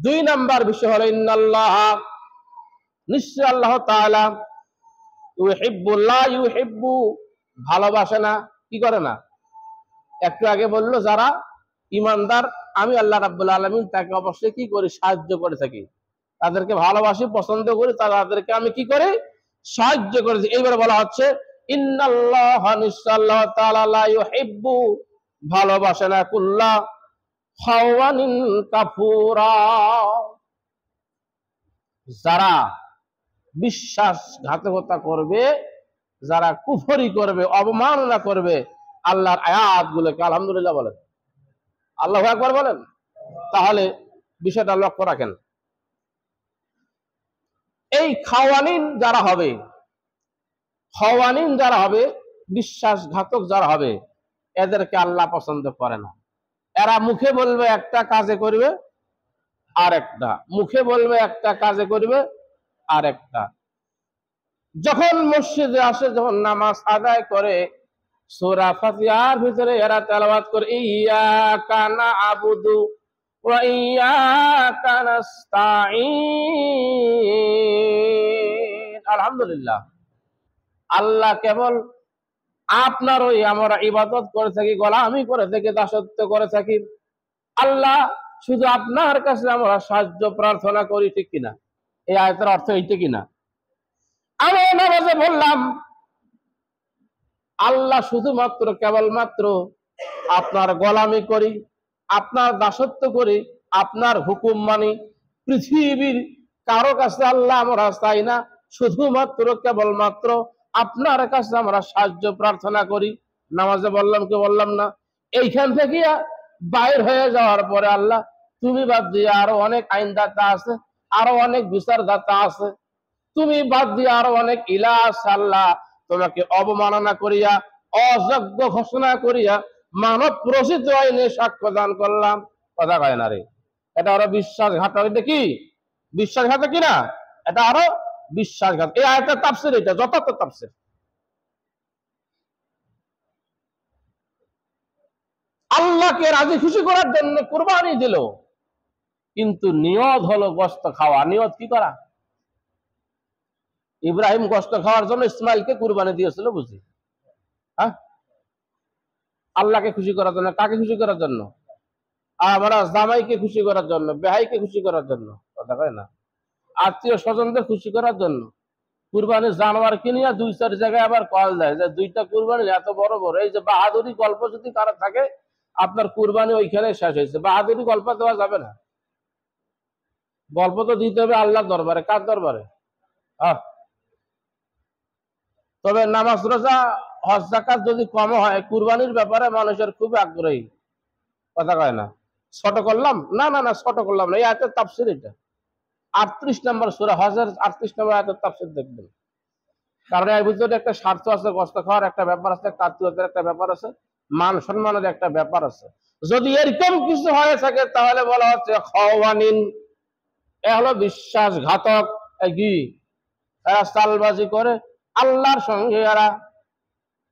দুই নাম্বার বিষয় হলো ইন্নাল্লাহ, নিশ্চয় আল্লাহ তাআলা, ইউহিব্বুল্লাহ ইউহিব্বু, ভালোবাসে না, কি করে না? একটু আগে বললো যারা ইমানদার আমি আল্লাহ রাব্বুল আলামিন তাকে অবশ্যই কি করি? সাহায্য করে থাকি, তাদেরকে ভালোবাসি, পছন্দ করি, তাদেরকে আমি কি করি? সাহায্য করেছি। এইবারে বলা হচ্ছে ইন্নাল্লাহ, নিশ্চয় আল্লাহ তাআলা, লা ইউহিব্বু, ভালোবাসে না, কুল্লা খাওয়ানিন কাফুরা, যারা বিশ্বাসঘাতকতা করবে, যারা কুফরি করবে, অবমাননা করবে আল্লাহর আয়াতগুলোকে। আলহামদুলিল্লাহ বলেন, আল্লাহু আকবার বলেন। তাহলে বিষয়টা লক্ষ্য রাখেন, এই খাওয়ানিন যারা হবে, খাওয়ানিন যারা হবে, বিশ্বাসঘাতক যারা হবে, এদেরকে আল্লাহ পছন্দ করে না। এরা মুখে বলবে একটা, কাজে করবে আরেকটা, মুখে বলবে একটা, কাজে করবে আরেকটা। যখন মসজিদে আসে, যখন নামাজ আদায় করে, সূরা ফাতিহার ভিতরে এরা তেলাওয়াত করে ইয়্যাকা না'বুদু ওয়া ইয়্যাকা নাস্তাঈন। আলহামদুলিল্লাহ, আল্লাহ কেবল আপনার ওই আমরা ইবাদত করে থাকি, গোলামি করে থাকি, দাসত্ব করে থাকি, আল্লাহ শুধু আপনার কাছে আমরা সাহায্য প্রার্থনা করি, ঠিক কিনা? এই আয়াতের অর্থ এইটা কিনা? আমি নামাজে বললাম আল্লাহ শুধুমাত্র কেবলমাত্র আপনার গোলামি করি, আপনার দাসত্ব করি, আপনার হুকুম মানি, পৃথিবীর কারো কাছে আল্লাহ আমরা চাই না, শুধুমাত্র কেবলমাত্র আপনার কাছে আমরা সাহায্য প্রার্থনা করি। নামাজে বললাম কি বললাম না? এইখান থেকে বাইর হয়ে যাওয়ার পরে আল্লাহ তুমি বাদ দিয়ে আরো অনেক আইনদাতা আছে, আরো অনেক বিচারদাতা আছে, তুমি বাদ দিয়ে আরো অনেক ইলা আছে, আল্লাহ তোমাকে অবমাননা করিয়া, অযোগ্য ঘোষণা করিয়া, মানব রচিত আইনে সাক্ষ্য দান করলাম। কথা কয় না রে, এটা আরো বিশ্বাসঘাতক। এটা কি বিশ্বাসঘাতক কিনা? এটা আরো বিশ্বাসঘাতক। এই আয়াতের তাফসীর এটা যথার্থ তাফসীর। আল্লাহকে রাজি খুশি করার জন্য কুরবানি দিল, কিন্তু নিয়ত হলো গোশত খাওয়া। নিয়ত কি করা? ইব্রাহিম গোশত খাওয়ার জন্য ইসমাইলকে কুরবানি দিয়েছিল, বুঝি? হ্যাঁ, আল্লাহকে খুশি করার জন্য। কাকে খুশি করার জন্য? আমরা জামাইকে খুশি করার জন্য, বেহাইকে খুশি করার জন্য। কথা কয় না? আত্মীয় স্বজনদের খুশি করার জন্য কুরবানি জানোয়ার কিনিয়া দুই চার জায়গায় আবার কল দেয় যে দুইটা কুরবানি এত বড় বড়। এই যে বাহাদুরি গল্প যদি কারো থাকে, আপনার কুরবানি ওইখানে শেষ হয়েছে। বাহাদুরি গল্প দেওয়া যাবে না, গল্প তো দিতে হবে আল্লাহর দরবারে। কার দরবারে? তবে নামাজ রোজা হজ যাকাত যদি কম হয়, কুরবানির ব্যাপারে মানুষের খুব আগ্রহী। কথা কয় না? ছোট করলাম না, না না ছোট করলাম না। এই আয়াতের তাফসীর এটা 38 নম্বর সূরা হজের 38 নম্বর আয়াতের তাফসীর দেখবেন। কারণ এর ভিতরে একটা স্বার্থ আছে, গোশত খাওয়ার একটা ব্যাপার আছে, আত্মীয়তার একটা ব্যাপার আছে, মান সম্মানের একটা ব্যাপার আছে। যদি এরকম কিছু হয়ে থাকে তাহলে বলা হচ্ছে খাওয়ানিন, এ হলো বিশ্বাসঘাতক। কি এরা চালবাজি করে আল্লাহর সঙ্গে, এরা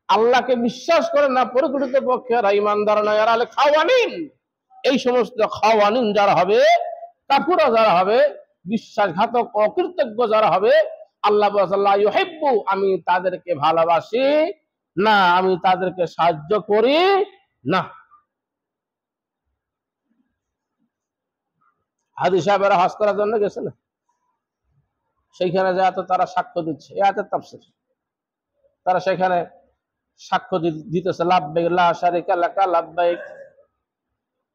আল্লাহকে বিশ্বাস করে না, প্রকৃত পক্ষে এরা ইমানদার নয়, এরা হলে খাওয়ানিন। এই সমস্ত খাওয়ানিন যারা হবে, কাফুরা যারা হবে, বিশ্বাসঘাতক অকৃতজ্ঞ যারা হবে, আল্লাহ বলেন ইউহিব্বু, আমি তাদেরকে ভালোবাসি না, আমি তাদেরকে সাহায্য করি না। হাজী সাহেবেরা হজ করার জন্য গেছে না, সেইখানে যে এত তারা সাক্ষ্য দিচ্ছে, এ আয়াতের তাফসীর। তারা সেখানে সাক্ষ্য দিতেছে লাব্বাইক লা শারিকা লাকা লাব্বাইক,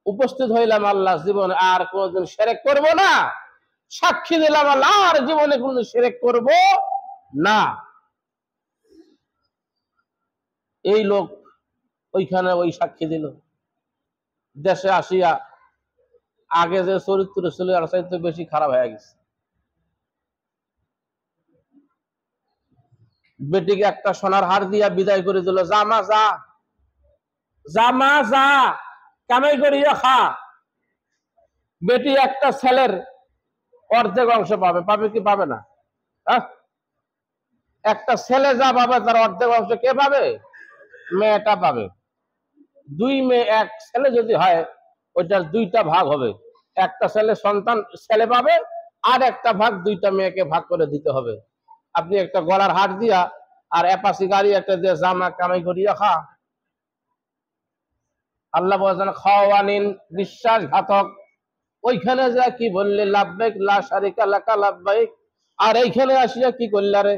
উপস্থিত হইলাম আল্লাহ জীবনে আর কোনদিন শিরক করব না, সাক্ষী দিলাম আল্লাহ আর জীবনে কোনদিন শিরক করব না। এই লোক ওইখানে ওই সাক্ষী দিল, দেশে আসিয়া আগে যে চরিত্র ছিল আর চাইতে বেশি খারাপ হয়ে গেছে। বেটিকে একটা সোনার হার দিয়া বিদায় করে দিল, জামা যা, জামা যা, কামাই করিয়া খা। বেটি একটা ছেলের অর্ধেক অংশ পাবে, পাবে কি পাবে না? একটা ছেলে যা পাবে তার অর্ধেক অংশ কে পাবে? মেয়েটা পাবে। দুই মেয়ে এক ছেলে যদি হয়, ওইটার দুইটা ভাগ হবে। একটা সন্তান ছেলে পাবে, আর একটা ভাগ দুইটা মেয়েকে ভাগ করে দিতে হবে। আপনি একটা গলার হাট দিয়া আর অ্যাপাসি গাড়ি একটা দিয়ে জামা কামাই করিয়া খা। আল্লাহ বলেছেন খাওয়ানিন, বিশ্বাসঘাতক। ওইখানে যা কি বললে লাব্বাইক লা শারিকা লাকা লাব্বাইক, আর এইখানে আসিয়া কি করলা রে?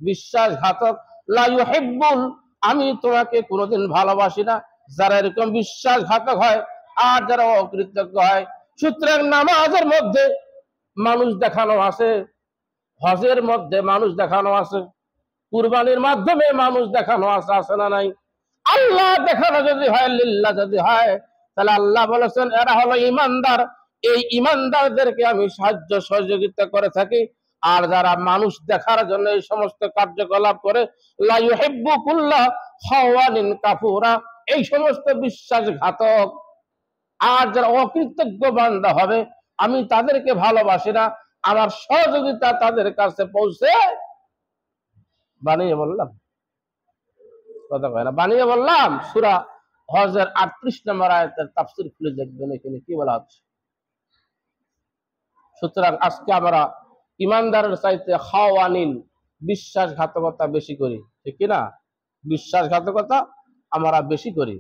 বিশ্বাসঘাতক। লা ইউহিব্বুল, আমি তোমাকে কোনোদিন ভালোবাসি না যারা এরকম বিশ্বাসঘাতক হয় আর যারা অকৃতজ্ঞ হয়। সুতরাং নামাজের মধ্যে মানুষ দেখানো আছে, হজের মধ্যে মানুষ দেখানো আছে, কুরবানির মাধ্যমে মানুষ দেখানো আছে, আছে না নাই? আল্লাহ দেখানো যদি হয়, লিল্লাহ যদি হয়, তাহলে আল্লাহ বলেছেন এরা হলো ইমানদার। এই ইমানদারদেরকে আমি সাহায্য সহযোগিতা করে থাকি। আর যারা মানুষ দেখার জন্য এই সমস্ত কার্যকলাপ করে, লা ইউহিব্বু কুল্লা খাওয়ানিন কাফুরা, এই সমস্ত বিশ্বাসঘাতক আর যারা অকৃতজ্ঞ বান্দা হবে, আমি তাদেরকে ভালোবাসি না। আমার সহযোগিতা তাদের কাছে পৌঁছে, বানিয়ে বললাম, কথা কয় না, বানিয়ে বললাম। সূরা হজের 38 নম্বর আয়াতের তাফসীর খুলে দেখবেন, এখানে কি বলা হচ্ছে। সুতরাং আজকে আমরা ইমানদারের চাইতে খাওয়ানিন, বিশ্বাসঘাতকতা বেশি করি, ঠিক কিনা? বিশ্বাসঘাতকতা আমরা বেশি করি।